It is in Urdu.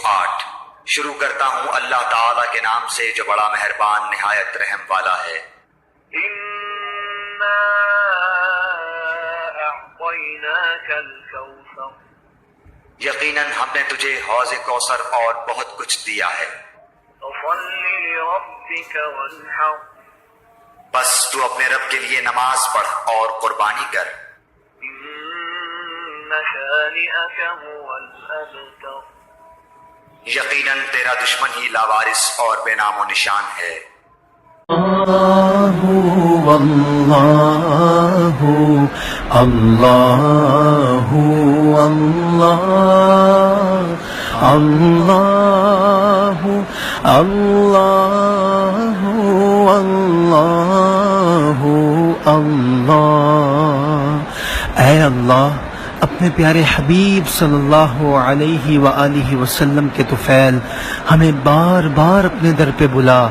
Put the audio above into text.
8 شروع کرتا ہوں اللہ تعالیٰ کے نام سے جو بڑا مہربان نہایت رحم والا ہے۔ إنا أعطيناك الكوثر یقیناً ہم نے تجھے حوض کوثر اور بہت کچھ دیا ہے، فصل لربك وانحر بس تو اپنے رب کے لیے نماز پڑھ اور قربانی کر، إن شانئك هو الأبتر یقیناً تیرا دشمن ہی لاوارث اور بے نام و نشان ہے۔ اللہ واللہ اللہ اللہ اللہ اللہ اللہ اے اللہ اپنے پیارے حبیب صلی اللہ علیہ وآلہ وسلم کے طفیل ہمیں بار بار اپنے در پہ بلا